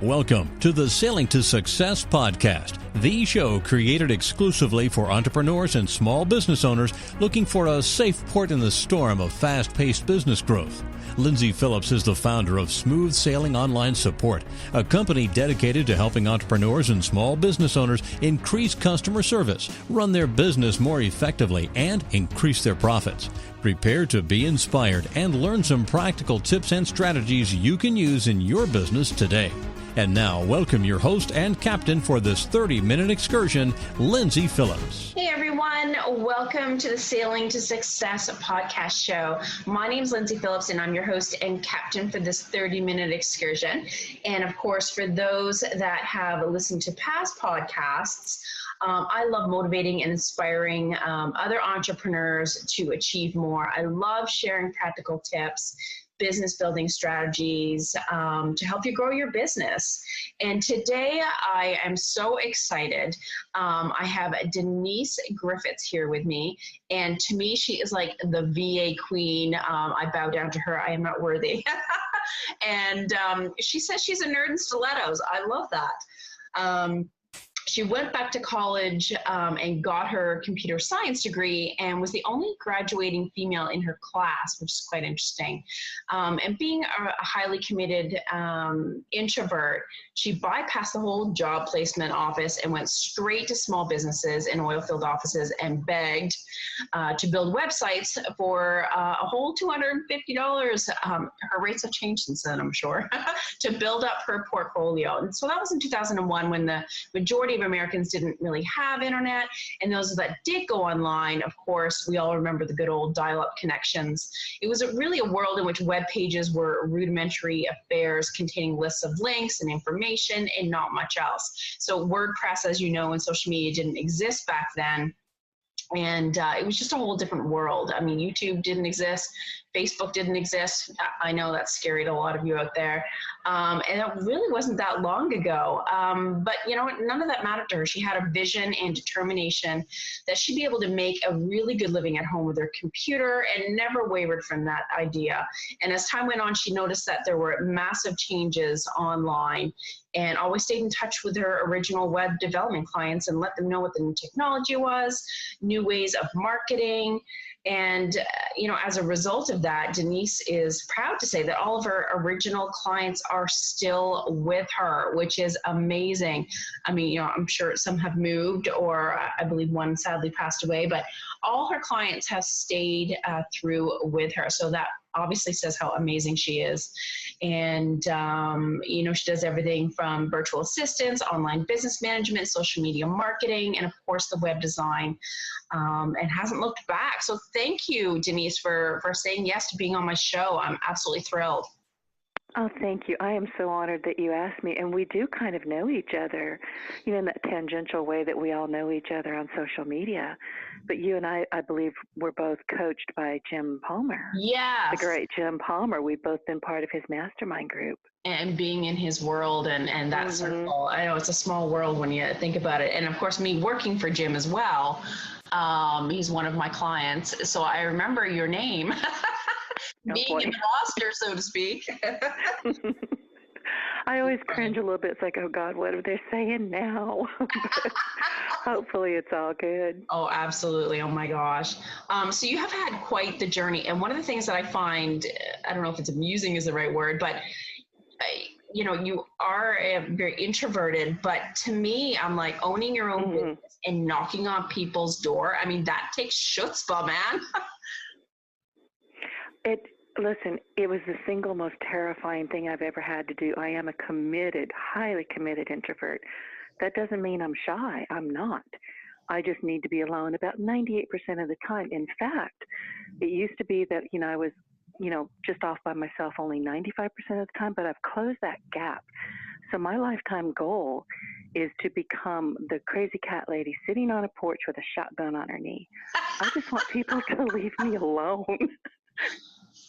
Welcome to the Sailing to Success podcast, the show created exclusively for entrepreneurs and small business owners looking for a safe port in the storm of fast-paced business growth. Lyndsay Phillips is the founder of Smooth Sailing Online Support, a company dedicated to helping entrepreneurs and small business owners increase customer service, run their business more effectively, and increase their profits. Prepare to be inspired and learn some practical tips and strategies you can use in your business today. And now, welcome your host and captain for this 30-minute excursion, Lyndsay Phillips. Hey everyone, welcome to the Sailing to Success podcast show. My name is Lyndsay Phillips and I'm your host and captain for this 30-minute excursion. And of course, for those that have listened to past podcasts, I love motivating and inspiring other entrepreneurs to achieve more. I love sharing practical tips, business building strategies to help you grow your business. And today I am so excited. I have Denise Griffitts here with me. And to me, she is like the VA queen. I bow down to her. I am not worthy. And she says she's a nerd in stilettos. I love that. She went back to college and got her computer science degree and was the only graduating female in her class, which is quite interesting. And being a highly committed introvert, she bypassed the whole job placement office and went straight to small businesses and oil field offices and begged to build websites for a whole $250. Her rates have changed since then, I'm sure, to build up her portfolio. And so that was in 2001 when the majority of Americans didn't really have internet, and those that did go online, of course, we all remember the good old dial-up connections. It was really a world in which web pages were rudimentary affairs containing lists of links and information and not much else. So WordPress, as you know, and social media didn't exist back then. And it was just a whole different world. I mean, YouTube didn't exist. Facebook didn't exist. I know that's scary to a lot of you out there. And it really wasn't that long ago. But you know what? None of that mattered to her. She had a vision and determination that she'd be able to make a really good living at home with her computer and never wavered from that idea. And as time went on, she noticed that there were massive changes online and always stayed in touch with her original web development clients and let them know what the new technology was, new ways of marketing. And, you know, as a result of that, Denise is proud to say that all of her original clients are still with her, which is amazing. I mean, you know, I'm sure some have moved, or I believe one sadly passed away, but all her clients have stayed through with her. So that obviously says how amazing she is. And, you know, she does everything from virtual assistants, online business management, social media marketing, and of course the web design, and hasn't looked back. So thank you, Denise, for saying yes to being on my show. I'm absolutely thrilled. Oh, thank you. I am so honored that you asked me. And we do kind of know each other, you know, in that tangential way that we all know each other on social media. But you and I believe we're both coached by Jim Palmer. Yes. The great Jim Palmer. We've both been part of his mastermind group. And being in his world and that circle. I know it's a small world when you think about it. And of course, me working for Jim as well. He's one of my clients. So I remember your name. Being in the roster, so to speak. I always cringe a little bit. It's like, oh God, what are they saying now? But hopefully it's all good. Oh, absolutely. Oh my gosh. So you have had quite the journey. And one of the things that I find, I don't know if it's amusing is the right word, but you know, you are very introverted, but to me, I'm like owning your own business and knocking on people's door. I mean, that takes chutzpah, man. Listen, it was the single most terrifying thing I've ever had to do. I am a committed, highly committed introvert. That doesn't mean I'm shy. I'm not. I just need to be alone about 98% of the time. In fact, it used to be that, you know, I was, you know, just off by myself only 95% of the time, but I've closed that gap. So my lifetime goal is to become the crazy cat lady sitting on a porch with a shotgun on her knee. I just want people to leave me alone.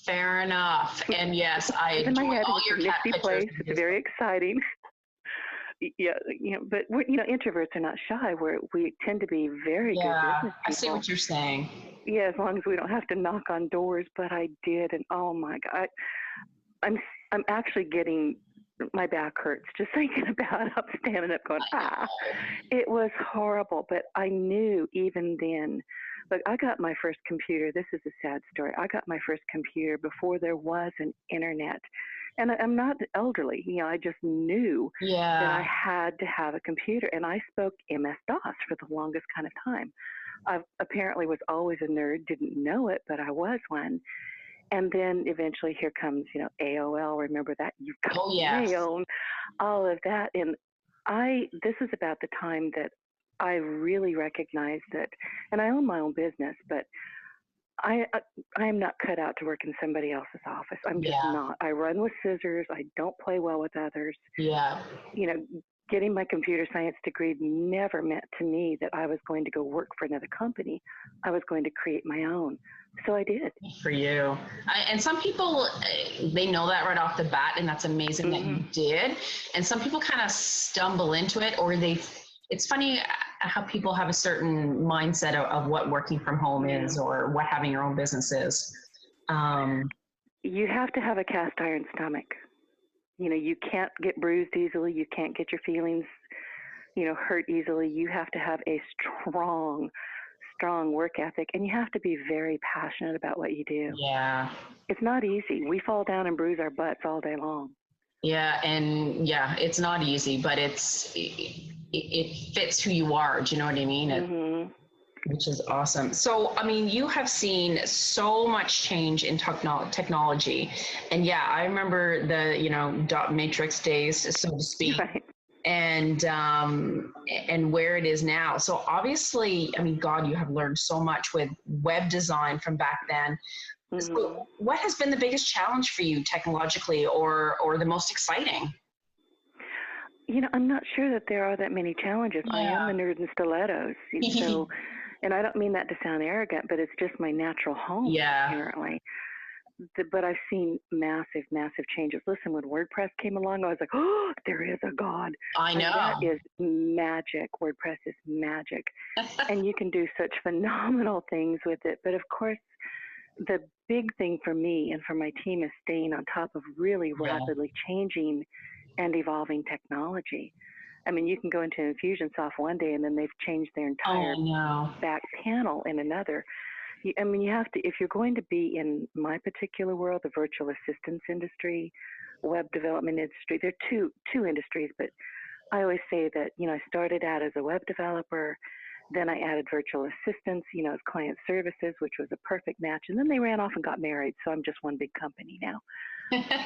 Fair enough. And yes, I enjoy all your cat pictures. Place. It's very exciting. Yeah, you know, but we're, you know, introverts are not shy. We tend to be very good business people. I see what you're saying. Yeah, as long as we don't have to knock on doors. But I did, and oh my God, I'm actually getting my back hurts just thinking about it. I'm standing up going, It was horrible. But I knew even then, look, I got my first computer. This is a sad story. I got my first computer before there was an internet. And I'm not elderly. I just knew that I had to have a computer. And I spoke MS-DOS for the longest kind of time. I apparently was always a nerd, didn't know it, but I was one. And then eventually here comes, AOL. Remember that? You've got mail and all of that. And this is about the time that I really recognized that, and I own my own business, but I am not cut out to work in somebody else's office. I'm just not. I run with scissors. I don't play well with others. Yeah. Getting my computer science degree never meant to me that I was going to go work for another company. I was going to create my own. So I did. For you. And some people, they know that right off the bat, and that's amazing that you did. And some people kind of stumble into it, or it's funny how people have a certain mindset of what working from home is, or what having your own business is. You have to have a cast iron stomach. You can't get bruised easily. You can't get your feelings, hurt easily. You have to have a strong work ethic, and you have to be very passionate about what you do. Yeah. It's not easy. We fall down and bruise our butts all day long. Yeah. And it's not easy, but it fits who you are. Do you know what I mean? Which is awesome. So, you have seen so much change in technology. And I remember the, dot matrix days, so to speak, Right. and where it is now. So obviously, God, you have learned so much with web design from back then. So what has been the biggest challenge for you technologically, or the most exciting? I'm not sure that there are that many challenges. I am a nerd in stilettos. So, and I don't mean that to sound arrogant, but it's just my natural home, apparently. But I've seen massive, massive changes. Listen, when WordPress came along, I was like, oh, there is a God. I know. That is magic. WordPress is magic. And you can do such phenomenal things with it. But of course, the big thing for me and for my team is staying on top of really rapidly changing and evolving technology. You can go into Infusionsoft one day and then they've changed their entire back panel in another. You have to, if you're going to be in my particular world, the virtual assistance industry, web development industry, there are two industries, but I always say that, I started out as a web developer, then I added virtual assistants, as client services, which was a perfect match. And then they ran off and got married. So I'm just one big company now.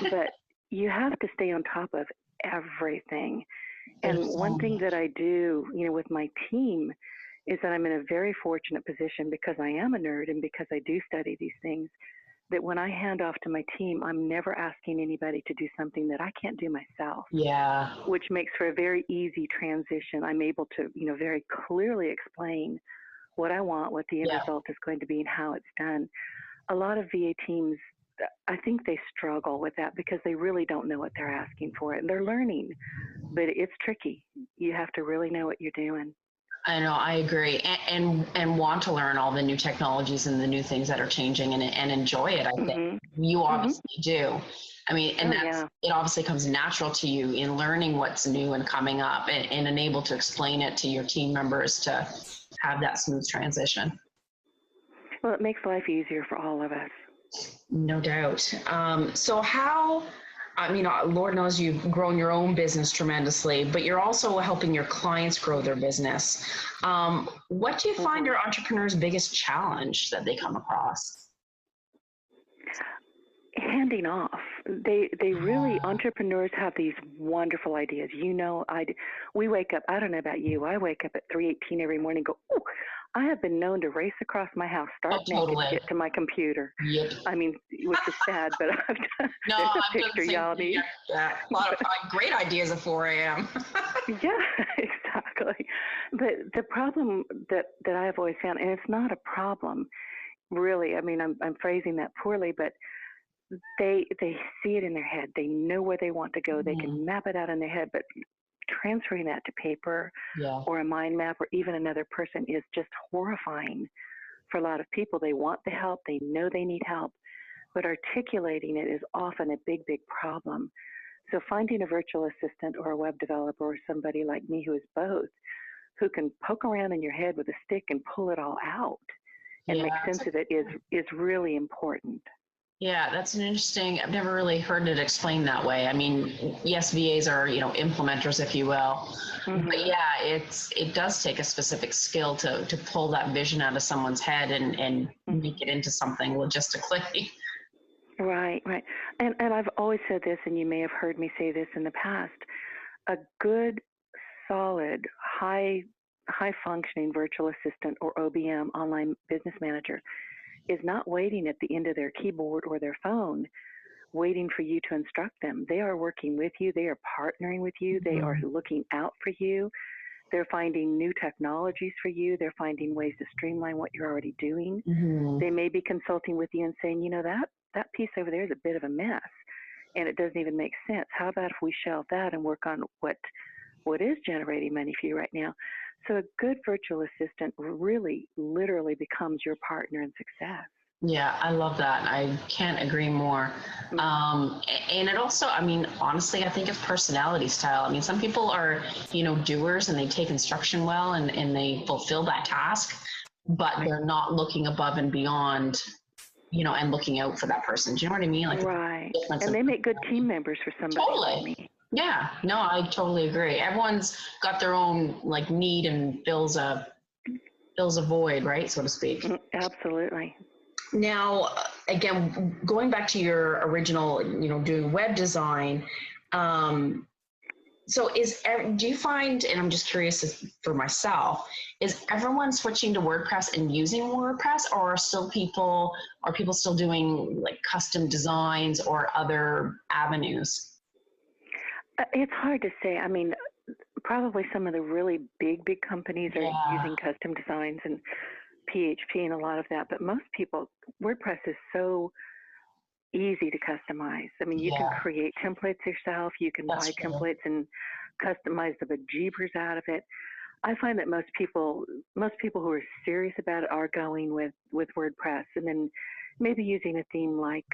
But you have to stay on top of everything. And one thing that I do, with my team is that I'm in a very fortunate position because I am a nerd and because I do study these things, that when I hand off to my team, I'm never asking anybody to do something that I can't do myself. Yeah. Which makes for a very easy transition. I'm able to, very clearly explain what I want, what the end result is going to be, and how it's done. A lot of VA teams, I think they struggle with that because they really don't know what they're asking for, and they're learning, but it's tricky. You have to really know what you're doing. I know, I agree, and want to learn all the new technologies and the new things that are changing and enjoy it. I think you obviously do. It obviously comes natural to you in learning what's new and coming up, and able to explain it to your team members to have that smooth transition. Well, it makes life easier for all of us. No doubt. So how, Lord knows you've grown your own business tremendously, but you're also helping your clients grow their business. What do you find are entrepreneurs' biggest challenge that they come across? Handing off. They really, entrepreneurs have these wonderful ideas. We wake up, I don't know about you, I wake up at 3:18 every morning and go, oh, I have been known to race across my house, start naked to get to my computer. Yep. Which is sad, but I've done, there's a picture y'all need. A lot of great ideas at 4 a.m. Yeah, exactly. But the problem that I've always found, and it's not a problem, really, I'm phrasing that poorly, but they see it in their head. They know where they want to go. They can map it out in their head, but transferring that to paper or a mind map or even another person is just horrifying for a lot of people. They want the help. They know they need help, but articulating it is often a big, big problem. So finding a virtual assistant or a web developer or somebody like me who is both, who can poke around in your head with a stick and pull it all out and make sense of it is really important. Yeah, that's an interesting, I've never really heard it explained that way. I mean, yes, VAs are, implementers, if you will. Mm-hmm. But yeah, it does take a specific skill to pull that vision out of someone's head and mm-hmm. make it into something logistically. Right. And I've always said this, and you may have heard me say this in the past, a good, solid, high functioning virtual assistant or OBM, online business manager, is not waiting at the end of their keyboard or their phone, waiting for you to instruct them. They are working with you. They are partnering with you. They are looking out for you. They're finding new technologies for you. They're finding ways to streamline what you're already doing. Mm-hmm. They may be consulting with you and saying, that piece over there is a bit of a mess and it doesn't even make sense. How about if we shelve that and work on what is generating money for you right now? So a good virtual assistant really literally becomes your partner in success. Yeah, I love that. I can't agree more. And it also, honestly, I think it's personality style. Some people are, doers and they take instruction well and they fulfill that task, but they're not looking above and beyond, and looking out for that person. Do you know what I mean? Right. And they make good team members for somebody like me. Yeah, no, I totally agree. Everyone's got their own need and fills a void, right, so to speak. Absolutely. Now, again, going back to your original, doing web design. So do you find, and I'm just curious for myself, is everyone switching to WordPress and using WordPress, or are people still doing custom designs or other avenues? It's hard to say. Probably some of the really big companies are using custom designs and PHP and a lot of that. But most people, WordPress is so easy to customize. You can create templates yourself. You can buy templates and customize the bejeebers out of it. I find that most people who are serious about it are going with WordPress, and then maybe using a theme like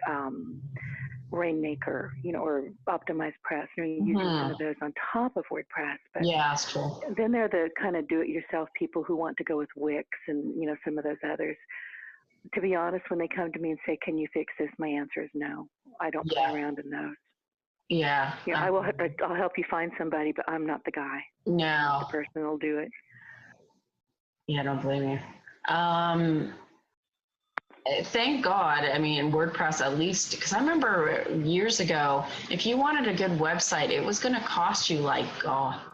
Rainmaker, or Optimized Press, using some of those on top of WordPress. But that's true. Then there are the kind of do-it-yourself people who want to go with Wix and some of those others. To be honest, when they come to me and say, "Can you fix this?" my answer is no. I don't play around in those. Yeah. I'll help you find somebody, but I'm not the guy. No. I'm not the person that'll do it. Yeah, don't blame you. Thank God. WordPress, at least, because I remember years ago, if you wanted a good website, it was going to cost you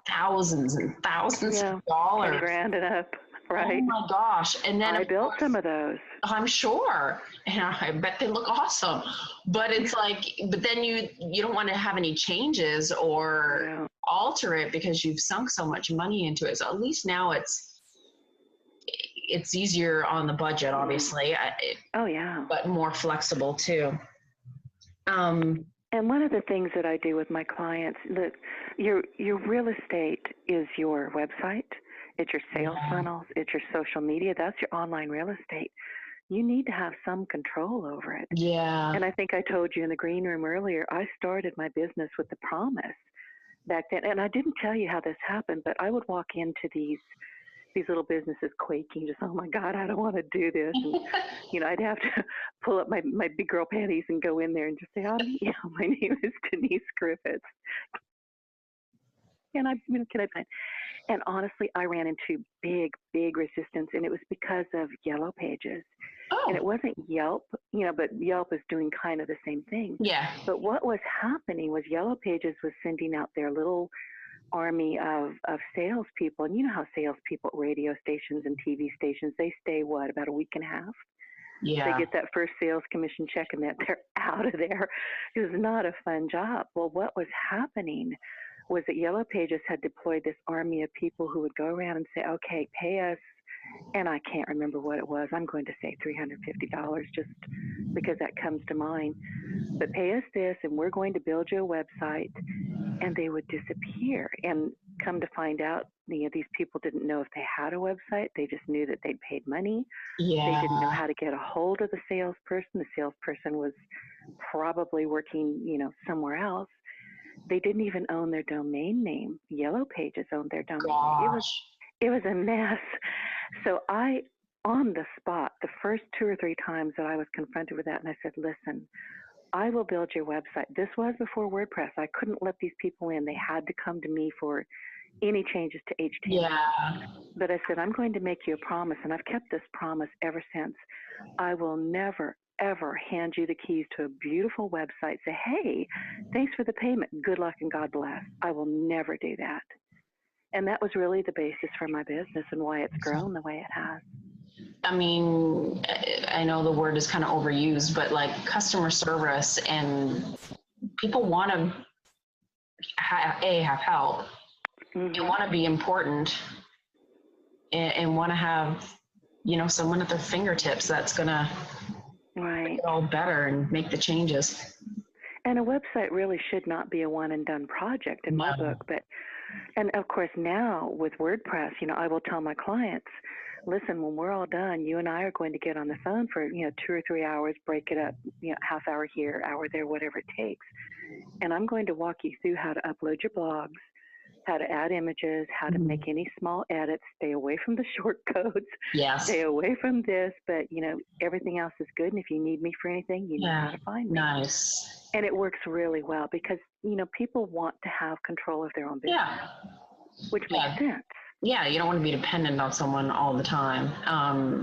thousands and thousands of dollars. $10,000 and up, right? Oh my gosh. And then I built some of those. I'm sure. And I bet they look awesome. But it's but then you don't want to have any changes or alter it because you've sunk so much money into it. So at least now it's easier on the budget, obviously. But more flexible too. And one of the things that I do with my clients, your real estate is your website. It's your sales funnels. It's your social media. That's your online real estate. You need to have some control over it. Yeah. And I think I told you in the green room earlier, I started my business with the promise back then. And I didn't tell you how this happened, but I would walk into these little businesses quaking, just, oh my God, I don't want to do this. And, I'd have to pull up my big girl panties and go in there and just say, my name is Denise Griffitts. And can I find? And honestly, I ran into big resistance, and it was because of Yellow Pages. Oh. And it wasn't Yelp, but Yelp is doing kind of the same thing. Yeah. But what was happening was Yellow Pages was sending out their little army of salespeople. And you know how salespeople at radio stations and TV stations, they stay, about a week and a half? Yeah. They get that first sales commission check and they're out of there. It was not a fun job. Well, what was happening was that Yellow Pages had deployed this army of people who would go around and say, okay, pay us, and I can't remember what it was. I'm going to say $350 just because that comes to mind. But pay us this, and we're going to build you a website. And they would disappear. And come to find out, these people didn't know if they had a website. They just knew that they'd paid money. Yeah. They didn't know how to get a hold of the salesperson. The salesperson was probably working, somewhere else. They didn't even own their domain name. Yellow Pages owned their domain name. Gosh. It was a mess. So I, on the spot, the first 2 or 3 times that I was confronted with that, and I said, listen, I will build your website. This was before WordPress. I couldn't let these people in. They had to come to me for any changes to HTML. Yeah. But I said, I'm going to make you a promise, and I've kept this promise ever since. I will never, ever hand you the keys to a beautiful website, say, hey, thanks for the payment. Good luck and God bless. I will never do that. And that was really the basis for my business and why it's grown the way it has. I mean, I know the word is kind of overused, but like customer service, and people want to have help, and want to be important, and want to have, you know, someone at their fingertips that's going to make it all better and make the changes. And a website really should not be a one and done project in my book. But, and of course now with WordPress, you know, I will tell my clients, listen, when we're all done, you and I are going to get on the phone for, you know, 2 or 3 hours, break it up, you know, half hour here, hour there, whatever it takes. And I'm going to walk you through how to upload your blogs, how to add images, how to make any small edits, stay away from the short codes, stay away from this, but, you know, everything else is good. And if you need me for anything, you know how to find me. Nice. And it works really well because, you know, people want to have control of their own business, which makes sense. Yeah, you don't want to be dependent on someone all the time.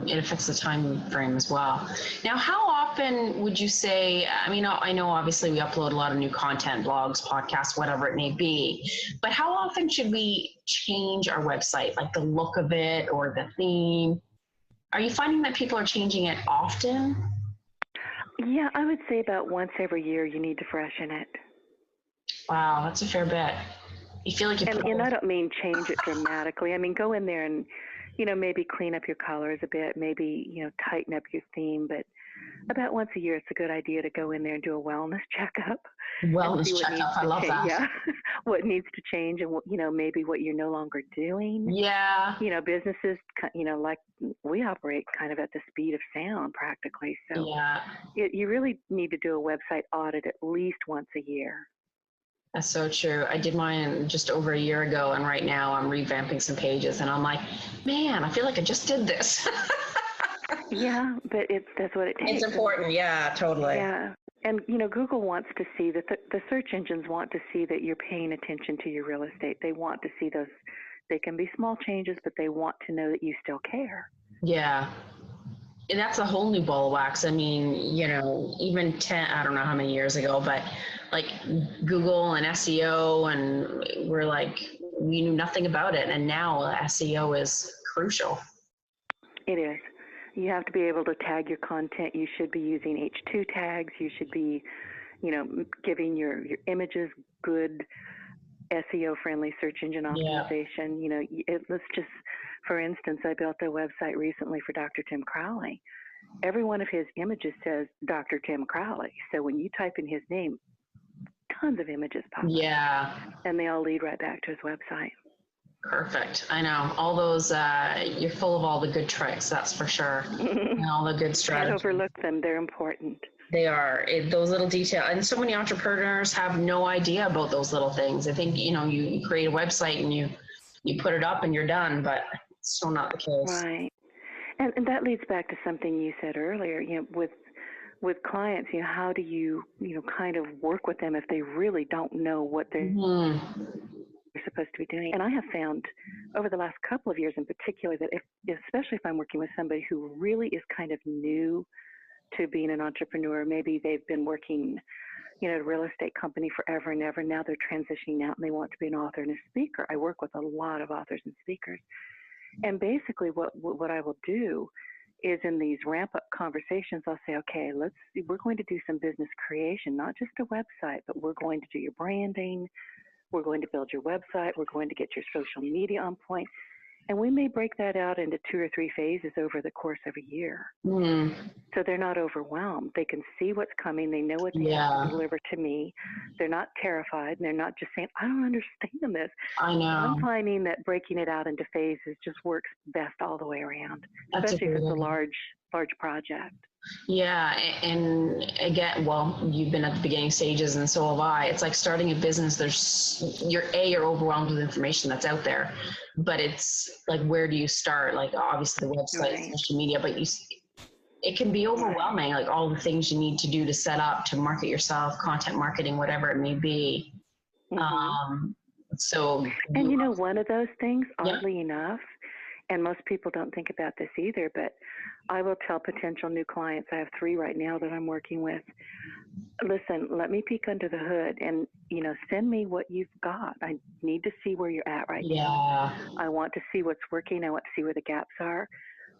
It affects the time frame as well. Now, how often would you say, I mean, I know obviously we upload a lot of new content, blogs, podcasts, whatever it may be, but how often should we change our website, like the look of it or the theme? Are you finding that people are changing it often? Yeah, I would say about once every year you need to freshen it. Wow, that's a fair bit. You feel like you and I don't mean change it dramatically. I mean, go in there and, you know, maybe clean up your colors a bit, maybe, you know, tighten up your theme. But about once a year, it's a good idea to go in there and do a wellness checkup. Wellness checkup, I love that. Yeah, what needs to change and, you know, maybe what you're no longer doing. Yeah. You know, businesses, you know, like we operate kind of at the speed of sound practically. So you really need to do a website audit at least once a year. That's so true. I did mine just over a year ago, and right now I'm revamping some pages, and I'm like, man, I feel like I just did this. Yeah, but that's what it takes. It's important. Yeah, totally. Yeah. And, you know, Google wants to see that the search engines want to see that you're paying attention to your real estate. They want to see those. They can be small changes, but they want to know that you still care. Yeah. And that's a whole new ball of wax. I mean, you know, even I don't know how many years ago, but like Google and SEO, and we're like, we knew nothing about it. And now SEO is crucial. It is. You have to be able to tag your content. You should be using H2 tags. You should be, you know, giving your images good SEO-friendly search engine optimization. You know, let's just, for instance, I built a website recently for Dr. Tim Crowley. Every one of his images says Dr. Tim Crowley. So when you type in his name, tons of images pop up. And they all lead right back to his website. Perfect. I know. All those, you're full of all the good tricks, that's for sure. And all the good strategies. Can't overlook them. They're important. They are. Those little details. And so many entrepreneurs have no idea about those little things. I think, you know, you create a website and you put it up and you're done, but it's still not the case. Right. And that leads back to something you said earlier, you know, with clients, you know, how do you know, kind of work with them if they really don't know what they're supposed to be doing? And I have found over the last couple of years in particular that especially if I'm working with somebody who really is kind of new to being an entrepreneur, maybe they've been working, you know, at a real estate company forever and ever. Now they're transitioning out and they want to be an author and a speaker. I work with a lot of authors and speakers. And basically what I will do is in these ramp-up conversations, I'll say, okay, we're going to do some business creation, not just a website, but we're going to do your branding. We're going to build your website. We're going to get your social media on point. And we may break that out into 2 or 3 phases over the course of a year. So they're not overwhelmed. They can see what's coming. They know what they have to deliver to me. They're not terrified, and they're not just saying, I don't understand this. I know. I'm finding that breaking it out into phases just works best all the way around, especially if it's a large project. Yeah, and again, well, you've been at the beginning stages, and so have I. It's like starting a business. You're overwhelmed with information that's out there, but it's like, where do you start? Like, obviously the website, Right. social media, but it can be overwhelming. Like all the things you need to do to set up to market yourself, content marketing, whatever it may be. So, And one of those things, yeah, oddly enough, and most people don't think about this either, but I will tell potential new clients, I have 3 right now that I'm working with, listen, let me peek under the hood and, send me what you've got. I need to see where you're at right now. yeah, I want to see what's working. I want to see where the gaps are.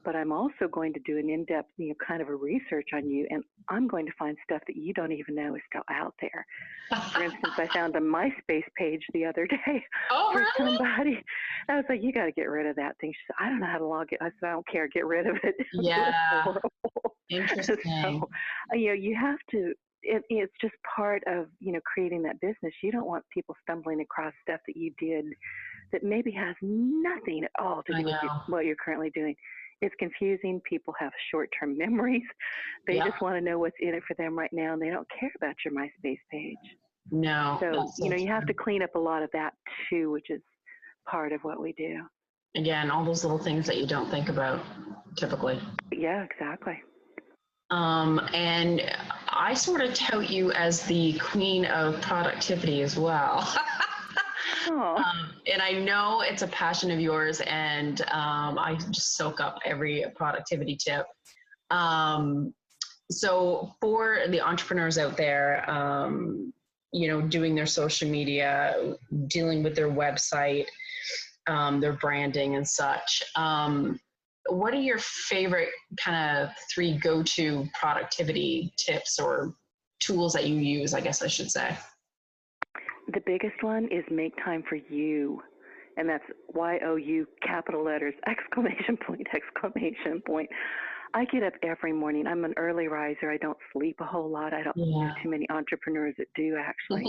But I'm also going to do an in-depth, kind of a research on you, and I'm going to find stuff that you don't even know is still out there. For instance, I found a MySpace page the other day Oh, for really? somebody. I was like, you got to get rid of that thing. She said, I don't know how to log it. I said, I don't care. Get rid of it. It was Yeah, horrible. interesting. So, you have to, it's just part of, creating that business. You don't want people stumbling across stuff that you did that maybe has nothing at all to I do with know. what you're currently doing. It's confusing. People have short-term memories. They Yeah. just want to know what's in it for them right now, and they don't care about your MySpace page. No, So, that's so you have to true. clean up a lot of that too, which is part of what we do. Again, all those little things that you don't think about typically. Yeah, exactly. And I sort of tout you as the queen of productivity as well. Oh, And I know it's a passion of yours, and I just soak up every productivity tip. Um, so for the entrepreneurs out there, doing their social media, dealing with their website, their branding and such, what are your favorite kind of 3 go-to productivity tips or tools that you use, I guess I should say? the biggest one is make time for you. And that's YOU, capital letters, exclamation point, exclamation point. I get up every morning. I'm an early riser. I don't sleep a whole lot. I don't know Yeah. too many entrepreneurs that do, actually.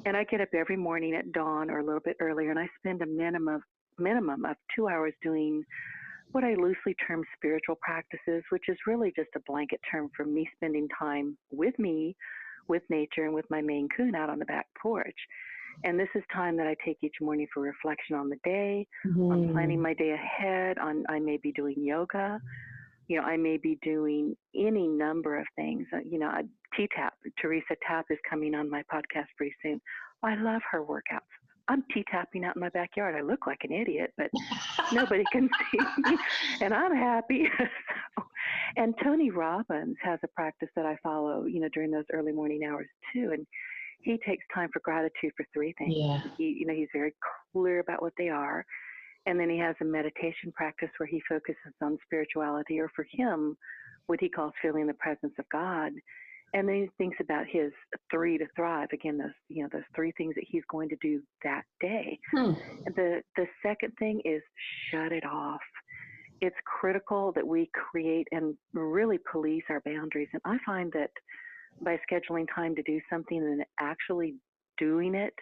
And I get up every morning at dawn or a little bit earlier, and I spend a minimum of 2 hours doing what I loosely term spiritual practices, which is really just a blanket term for me spending time with me, with nature, and with my Maine Coon out on the back porch. And this is time that I take each morning for reflection on the day, on planning my day ahead, on I may be doing yoga, I may be doing any number of things. T-Tap, Teresa Tapp is coming on my podcast pretty soon. I love her workouts. I'm T-tapping out in my backyard. I look like an idiot, but nobody can see me, and I'm happy. And Tony Robbins has a practice that I follow, during those early morning hours too. And he takes time for gratitude for 3 things. Yeah. He's very clear about what they are. And then he has a meditation practice where he focuses on spirituality, or for him, what he calls feeling the presence of God. And then he thinks about his 3 to thrive. Again, those 3 things that he's going to do that day. And the second thing is shut it off. It's critical that we create and really police our boundaries. And I find that by scheduling time to do something and actually doing it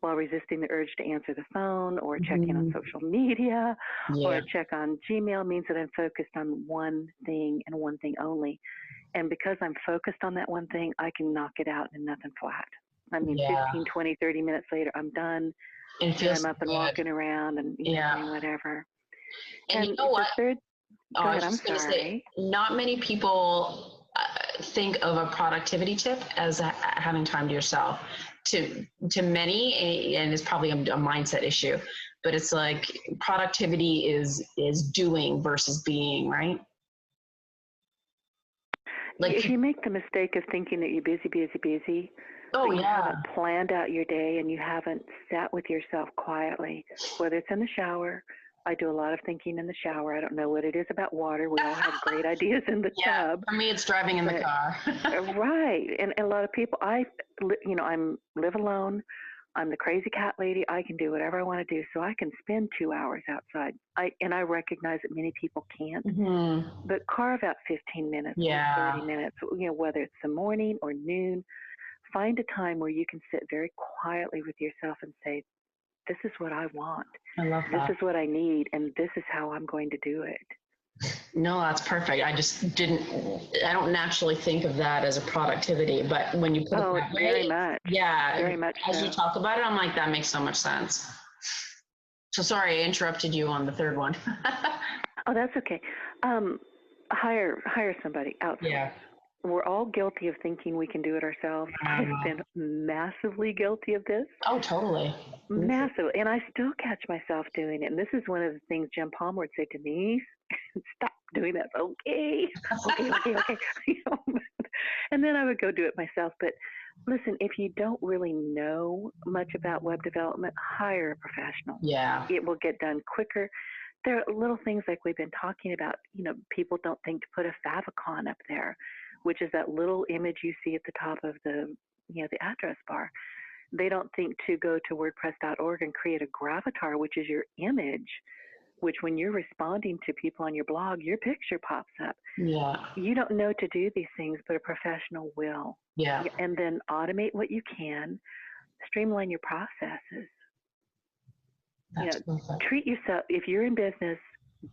while resisting the urge to answer the phone or check in on social media or check on Gmail means that I'm focused on one thing and one thing only. And because I'm focused on that one thing, I can knock it out in nothing flat. I mean, 15, 20, 30 minutes later, I'm done. And And I'm up and walking around and doing whatever. And you know what? Third, go ahead, I was I'm going to sorry. say, not many people think of a productivity tip as having time to yourself. To many, and it's probably a mindset issue, but it's like productivity is doing versus being, right? Like if you make the mistake of thinking that you're busy, but you haven't planned out your day and you haven't sat with yourself quietly, whether it's in the shower. I do a lot of thinking in the shower. I don't know what it is about water. We all have great ideas in the tub. For me, it's driving in the car. Right. And a lot of people, I'm live alone. I'm the crazy cat lady. I can do whatever I want to do. So I can spend 2 hours outside. I recognize that many people can't, but carve out 15 minutes, 30 minutes, whether it's the morning or noon, find a time where you can sit very quietly with yourself and say, this is what I want. I love that. This is what I need, and this is how I'm going to do it. No, that's perfect. I don't naturally think of that as a productivity, but when you put it that way, very much. yeah, Very much as so. you talk about it, I'm like, that makes so much sense. So sorry, I interrupted you on the third one. Oh, that's okay. Hire somebody outsource. Yeah. We're all guilty of thinking we can do it ourselves. I've been massively guilty of this. Oh, totally. Massive. And I still catch myself doing it. And this is one of the things Jim Palmer would say, Denise, stop doing that. Okay. And then I would go do it myself. But listen, if you don't really know much about web development, hire a professional. Yeah. It will get done quicker. There are little things like we've been talking about. People don't think to put a favicon up there, which is that little image you see at the top of the address bar. They don't think to go to WordPress.org and create a gravatar, which is your image, which when you're responding to people on your blog, your picture pops up. Yeah. You don't know to do these things, but a professional will. Yeah. And then automate what you can, streamline your processes. Treat yourself, if you're in business,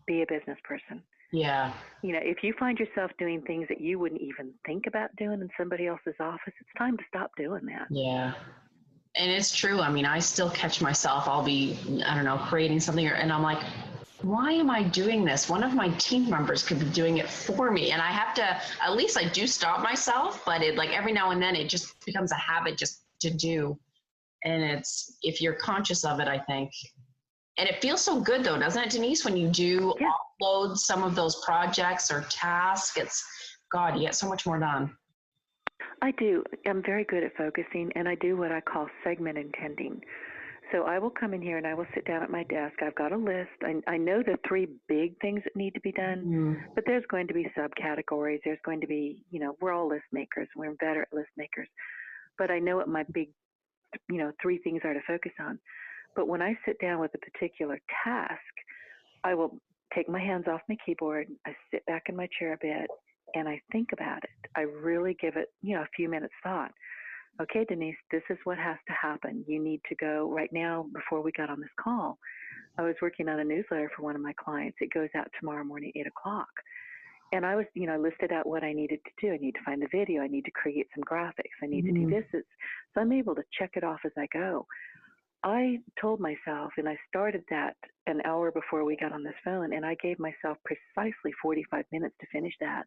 be a business person. Yeah. If you find yourself doing things that you wouldn't even think about doing in somebody else's office, it's time to stop doing that. Yeah. And it's true. I mean, I still catch myself. I'll be, creating something and I'm like, why am I doing this? One of my team members could be doing it for me. And I have to, at least I do stop myself, but it every now and then it just becomes a habit just to do. And if you're conscious of it, I think. And it feels so good though, doesn't it, Denise? When you do upload some of those projects or tasks, you get so much more done. I do. I'm very good at focusing, and I do what I call segment intending. So I will come in here and I will sit down at my desk. I've got a list. I know the 3 big things that need to be done, but there's going to be subcategories. There's going to be, we're all list makers. We're better at list makers. But I know what my big, 3 things are to focus on. But when I sit down with a particular task, I will take my hands off my keyboard. I sit back in my chair a bit and I think about it. I really give it, a few minutes thought. Okay, Denise, this is what has to happen. You need to go right now. Before we got on this call, I was working on a newsletter for one of my clients. It goes out tomorrow morning, 8:00. And I was, listed out what I needed to do. I need to find the video. I need to create some graphics. I need to do this. So I'm able to check it off as I go. I told myself, and I started that an hour before we got on this phone, and I gave myself precisely 45 minutes to finish that.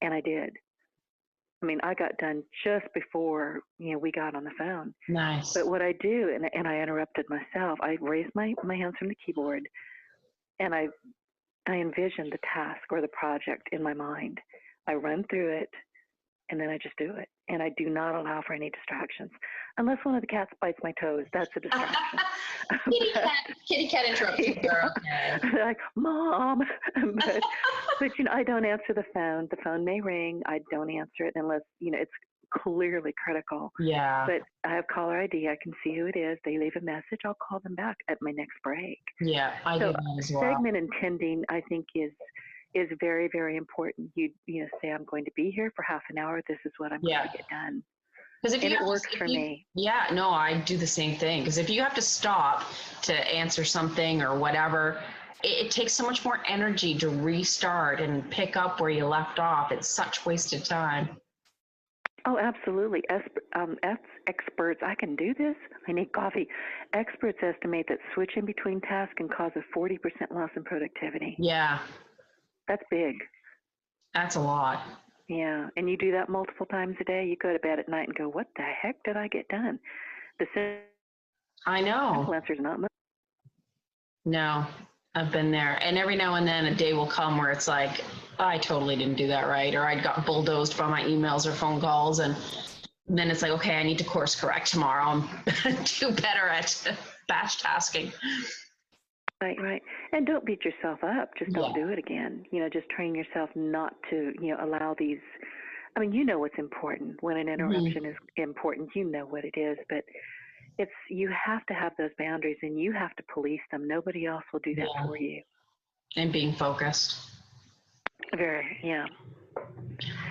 And I did. I mean, I got done just before, we got on the phone. Nice. But what I do, and I interrupted myself, I raised my hands from the keyboard, and I envision the task or the project in my mind. I run through it, and then I just do it. And I do not allow for any distractions. Unless one of the cats bites my toes, that's a distraction. Kitty cat interruptions are okay. They're like, Mom. but I don't answer the phone. The phone may ring. I don't answer it unless, it's clearly critical. Yeah. But I have caller ID. I can see who it is. They leave a message. I'll call them back at my next break. Yeah, I do that as well. Segment intending, I think, is very, very important. You say, I'm going to be here for half an hour. This is what I'm going to get done. Because it works for me. Yeah, no, I do the same thing. Because if you have to stop to answer something or whatever, it takes so much more energy to restart and pick up where you left off. It's such wasted time. Oh, absolutely. Experts, I can do this. I need coffee. Experts estimate that switching between tasks can cause a 40% loss in productivity. Yeah. That's big. That's a lot. Yeah, and you do that multiple times a day. You go to bed at night and go, what the heck did I get done? I know. Simple answer is not much. No, I've been there. And every now and then a day will come where it's like, I totally didn't do that right. Or I got bulldozed by my emails or phone calls. And then it's like, okay, I need to course correct tomorrow. I'm do better at batch tasking. Right. And don't beat yourself up. Just don't do it again. Just train yourself not to, allow these. I mean, what's important. When an interruption is important, what it is. But you have to have those boundaries and you have to police them. Nobody else will do that for you. And being focused.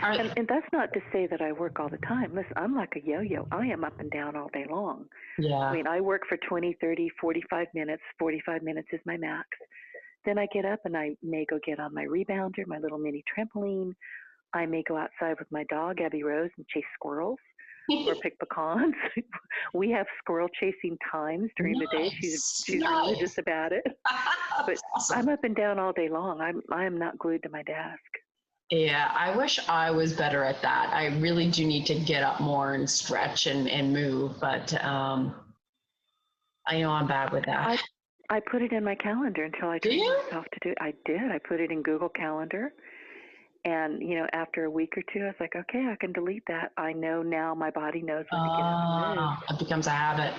And that's not to say that I work all the time. Listen, I'm like a yo-yo. I am up and down all day long. Yeah. I mean, I work for 20, 30, 45 minutes. 45 minutes is my max. Then I get up and I may go get on my rebounder, my little mini trampoline. I may go outside with my dog, Abby Rose, and chase squirrels or pick pecans. We have squirrel chasing times during the day. She's religious about it. But awesome. I'm up and down all day long. I'm not glued to my desk. Yeah, I wish I was better at that. I really do need to get up more and stretch and move, but I know I'm bad with that. I put it in my calendar until I trained myself to do it. I did. I put it in Google Calendar. And, after a week or two, I was like, okay, I can delete that. I know now my body knows when to get up and move. It becomes a habit.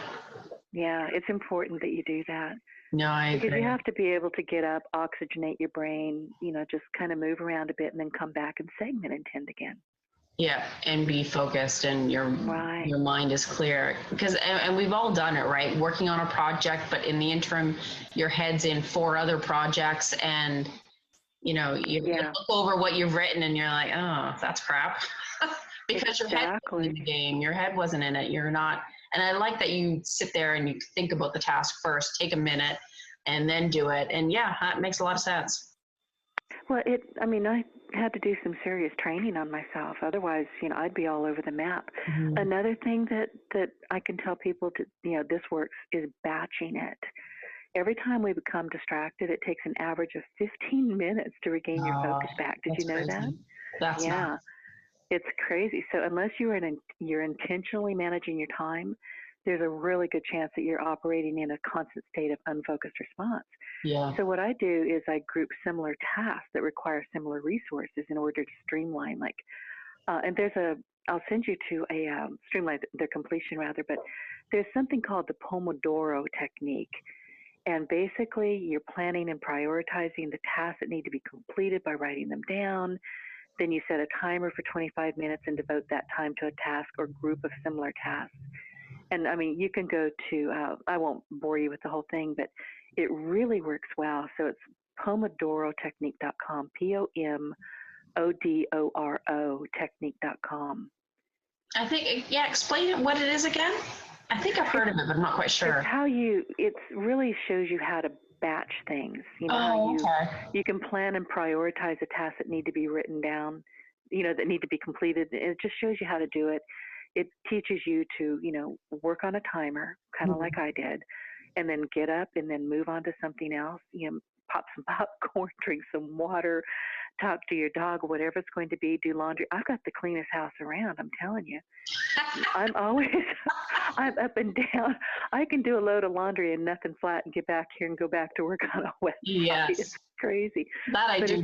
Yeah, it's important that you do that. No, I agree. Because you have to be able to get up, oxygenate your brain, just kind of move around a bit and then come back and segment and tend again. Yeah, and be focused and your mind is clear. Because, and we've all done it, right? Working on a project, but in the interim, your head's in 4 other projects and, you look over what you've written and you're like, oh, that's crap. Because your head wasn't in the game. Your head wasn't in it. You're not. And I like that you sit there and you think about the task first, take a minute, and then do it. And yeah, that makes a lot of sense. Well, I had to do some serious training on myself. Otherwise, I'd be all over the map. Mm-hmm. Another thing that I can tell people this works is batching it. Every time we become distracted, it takes an average of 15 minutes to regain your focus back. Did you know crazy. That? That's nuts. It's crazy. So unless you're intentionally managing your time, there's a really good chance that you're operating in a constant state of unfocused response. Yeah. So what I do is I group similar tasks that require similar resources in order to streamline. And I'll send you to a streamline their completion rather. But there's something called the Pomodoro technique. And basically, you're planning and prioritizing the tasks that need to be completed by writing them down. Then you set a timer for 25 minutes and devote that time to a task or group of similar tasks. And you can go to, I won't bore you with the whole thing, but it really works well. So it's pomodorotechnique.com, POMODORO technique.com. I think, explain what it is again. I think I've heard of it, but I'm not quite sure. It really shows you how to batch things. You can plan and prioritize the tasks that need to be written down, that need to be completed. It just shows you how to do it. It teaches you to, work on a timer, kind of like I did, and then get up and then move on to something else, pop some popcorn, drink some water, talk to your dog, whatever it's going to be, do laundry. I've got the cleanest house around, I'm telling you. I'm up and down. I can do a load of laundry and nothing flat and get back here and go back to work on a website. Yes. It's crazy. That I do.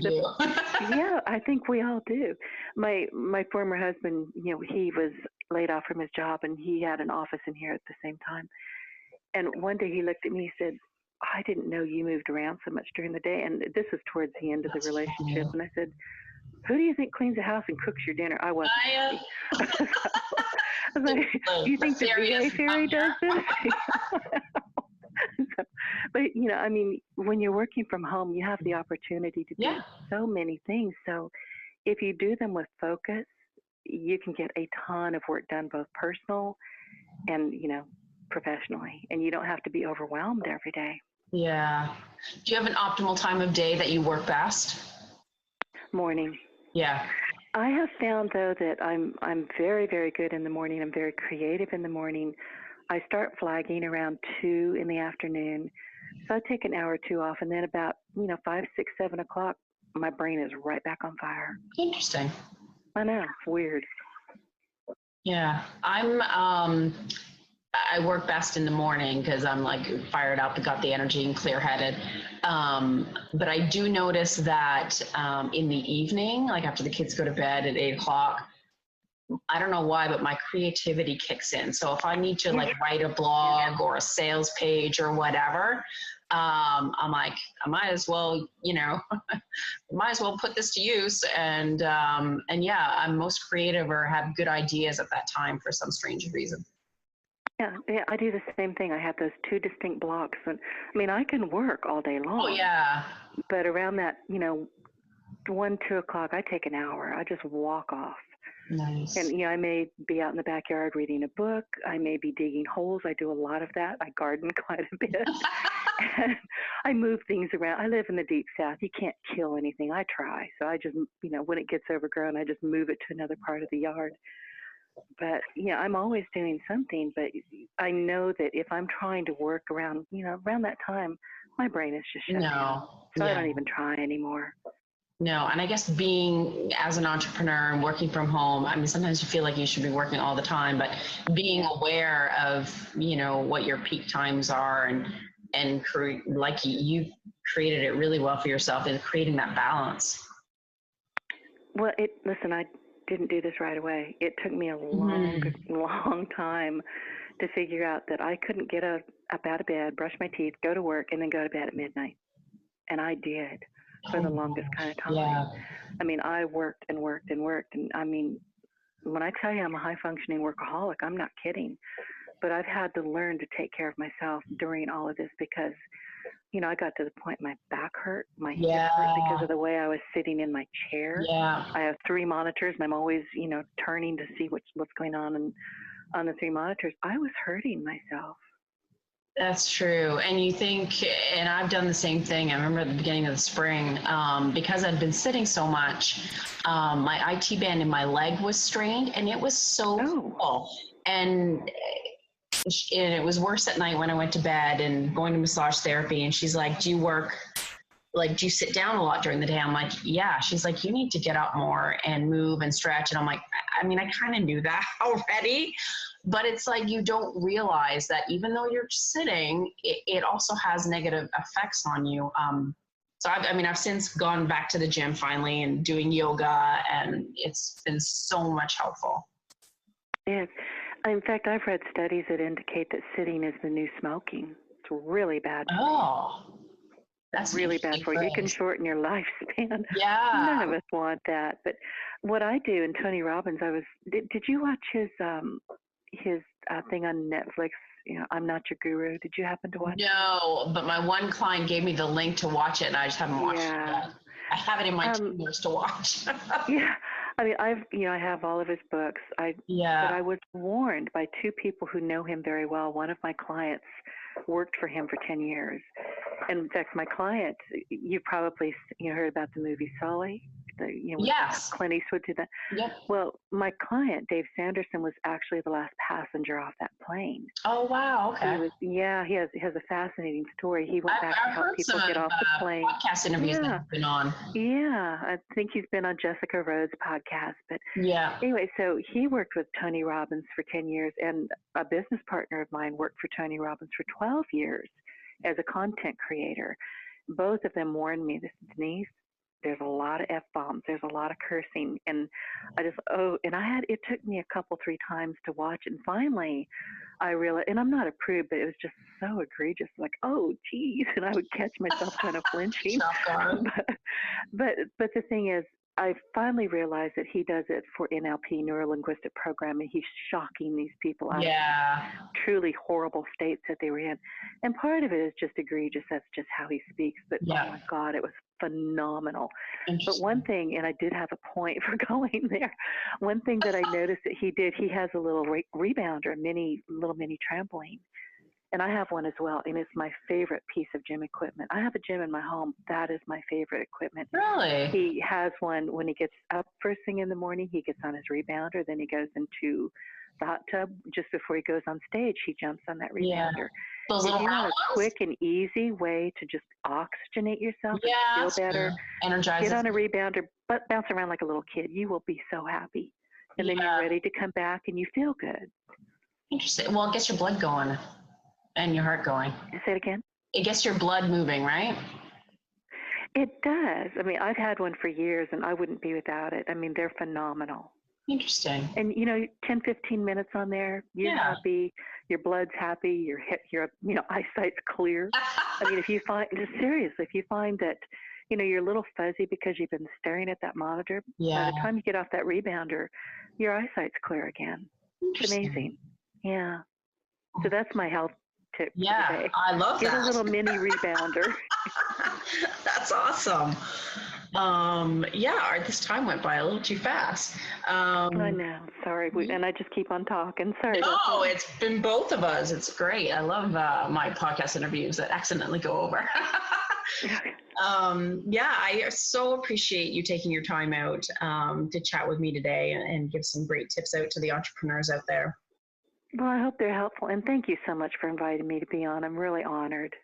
Yeah, I think we all do. My former husband, he was laid off from his job and he had an office in here at the same time. And one day he looked at me and said, I didn't know you moved around so much during the day. And this was towards the end of the relationship. Funny. And I said, who do you think cleans the house and cooks your dinner? I wasn't. I was like, do you think the VA fairy does this? But, when you're working from home, you have the opportunity to do so many things. So if you do them with focus, you can get a ton of work done, both personal and, professionally. And you don't have to be overwhelmed every day. Yeah. Do you have an optimal time of day that you work best? Morning. Yeah. I have found, though, that I'm very, very good in the morning. I'm very creative in the morning. I start flagging around 2 in the afternoon. So I take an hour or two off, and then about, 5, 6, 7 o'clock, my brain is right back on fire. Interesting. I know. It's weird. Yeah. I work best in the morning because I'm fired up, got the energy and clear-headed. But I do notice that in the evening, after the kids go to bed at 8 o'clock, I don't know why, but my creativity kicks in. So if I need to write a blog or a sales page or whatever, I'm like, I might as well, might as well put this to use. And yeah, I'm most creative or have good ideas at that time for some strange reason. Yeah, I do the same thing. I have those 2 distinct blocks. And I can work all day long. Oh, yeah. But around that, 1, 2 o'clock, I take an hour. I just walk off. Nice. And, I may be out in the backyard reading a book. I may be digging holes. I do a lot of that. I garden quite a bit. And I move things around. I live in the deep south. You can't kill anything. I try. So I just, when it gets overgrown, I just move it to another part of the yard. But, I'm always doing something. But I know that if I'm trying to work around, around that time, my brain is just shut down. So I don't even try anymore. No, and I guess being as an entrepreneur and working from home, I mean, sometimes you feel like you should be working all the time, but being aware of, what your peak times are and like you created it really well for yourself in creating that balance. Well, listen, I didn't do this right away. It took me a long time to figure out that I couldn't get up out of bed, brush my teeth, go to work, and then go to bed at midnight. And I did. For the longest kind of time. Yeah. I mean, I worked and worked and worked. And I mean, when I tell you I'm a high functioning workaholic, I'm not kidding. But I've had to learn to take care of myself during all of this because, I got to the point my back hurt, my hip hurt because of the way I was sitting in my chair. Yeah. I have 3 monitors and I'm always, turning to see what's going on the 3 monitors. I was hurting myself. That's true. And you think, and I've done the same thing. I remember at the beginning of the spring, because I'd been sitting so much, my IT band in my leg was strained and it was so painful. And it was worse at night when I went to bed and going to massage therapy. And she's like, do you sit down a lot during the day? I'm like, yeah. She's like, you need to get up more and move and stretch. And I'm like, I mean, I kind of knew that already. But it's like you don't realize that even though you're sitting, it also has negative effects on you. So I've since gone back to the gym finally and doing yoga, and it's been so much helpful. Yes. In fact, I've read studies that indicate that sitting is the new smoking. It's really bad. That's really bad for you. It can shorten your lifespan. Yeah. None of us want that. But what I do, and Tony Robbins, did you watch his thing on Netflix? I'm Not Your Guru. Did you happen to watch it? No, but my one client gave me the link to watch it, and I just haven't watched it yet. I have it in my to-dos to watch. Yeah. I mean, I have all of his books. But I was warned by 2 people who know him very well. One of my clients worked for him for 10 years. And in fact, my client, you probably heard about the movie Sully. Yes. Clint Eastwood did that. Yep. Well, my client, Dave Sanderson, was actually the last passenger off that plane. Oh, wow. Okay. He has a fascinating story. He went back to help people get off the plane. Podcast interviews that he's been on. Yeah, I think he's been on Jessica Rhodes' podcast. But yeah. Anyway, so he worked with Tony Robbins for 10 years, and a business partner of mine worked for Tony Robbins for 12 years as a content creator. Both of them warned me, this is Denise, there's a lot of F-bombs, there's a lot of cursing. And it took me a couple, 3 times to watch it. And finally I realized, and I'm not a prude, but it was just so egregious, like, oh, geez. And I would catch myself kind of flinching. But the thing is, I finally realized that he does it for NLP, neuro-linguistic programming. He's shocking these people out of truly horrible states that they were in. And part of it is just egregious. That's just how he speaks. But oh my God, it was phenomenal. But one thing, and I did have a point for going there, one thing that I noticed that he did, he has a little rebounder, little mini trampoline. And I have one as well, and it's my favorite piece of gym equipment. I have a gym in my home. That is my favorite equipment. Really? He has one when he gets up first thing in the morning. He gets on his rebounder. Then he goes into the hot tub. Just before he goes on stage, he jumps on that rebounder. Those little if you want round a quick and easy way to just oxygenate yourself and feel better, energize. Get on a rebounder, but bounce around like a little kid. You will be so happy. And then you're ready to come back and you feel good. Interesting. Well, it gets your blood going. And your heart going. Say it again? It gets your blood moving, right? It does. I mean, I've had one for years, and I wouldn't be without it. I mean, they're phenomenal. Interesting. And, 10, 15 minutes on there, you're happy, your blood's happy, your eyesight's clear. I mean, if you find that, you're a little fuzzy because you've been staring at that monitor, by the time you get off that rebounder, your eyesight's clear again. It's amazing. Yeah. So that's my health tip today. I love that. Get a little mini rebounder. That's awesome. This time went by a little too fast. I know. Sorry. And I just keep on talking. Sorry. No, it's been both of us. It's great. I love my podcast interviews that accidentally go over. I so appreciate you taking your time out to chat with me today and give some great tips out to the entrepreneurs out there. Well, I hope they're helpful. And thank you so much for inviting me to be on. I'm really honored.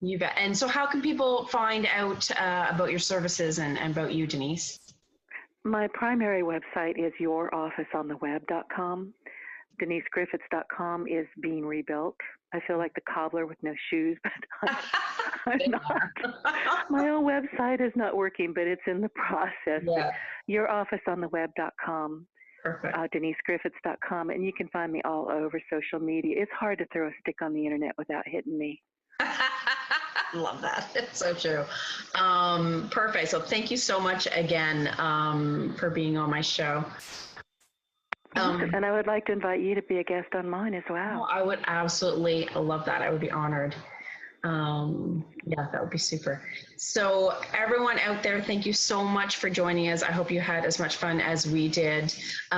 You bet. And so how can people find out about your services and about you, Denise? My primary website is yourofficeontheweb.com. DeniseGriffitts.com is being rebuilt. I feel like the cobbler with no shoes, but I'm not. My own website is not working, but it's in the process. Yeah. Yourofficeontheweb.com. Perfect. DeniseGriffitts.com, and you can find me all over social media. It's hard to throw a stick on the internet without hitting me. Love that. It's so true. Perfect. So thank you so much again for being on my show. And I would like to invite you to be a guest on mine as well. I would absolutely love that. I would be honored. That would be super. So everyone out there, thank you so much for joining us. I hope you had as much fun as we did.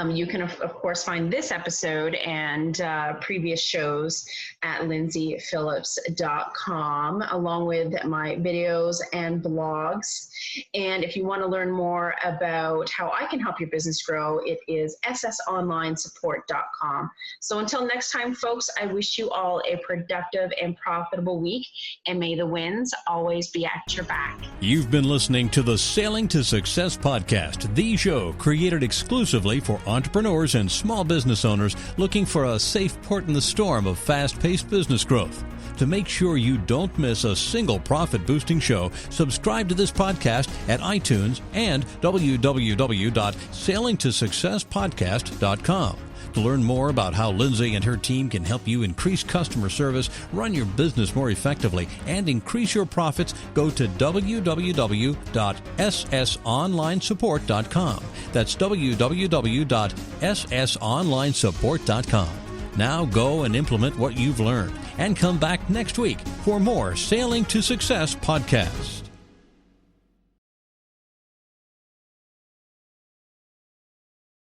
You can, of course, find this episode and previous shows at lyndsayphillips.com, along with my videos and blogs. And if you want to learn more about how I can help your business grow, it is ssonlinesupport.com. So until next time, folks, I wish you all a productive and profitable week, and may the winds always be at your back. You've been listening to the Sailing to Success podcast, the show created exclusively for entrepreneurs and small business owners looking for a safe port in the storm of fast-paced business growth. To make sure you don't miss a single profit-boosting show, subscribe to this podcast at iTunes and www.sailingtosuccesspodcast.com. To learn more about how Lyndsay and her team can help you increase customer service, run your business more effectively, and increase your profits, go to www.ssonlinesupport.com. That's www.ssonlinesupport.com. Now go and implement what you've learned and come back next week for more Sailing to Success podcasts.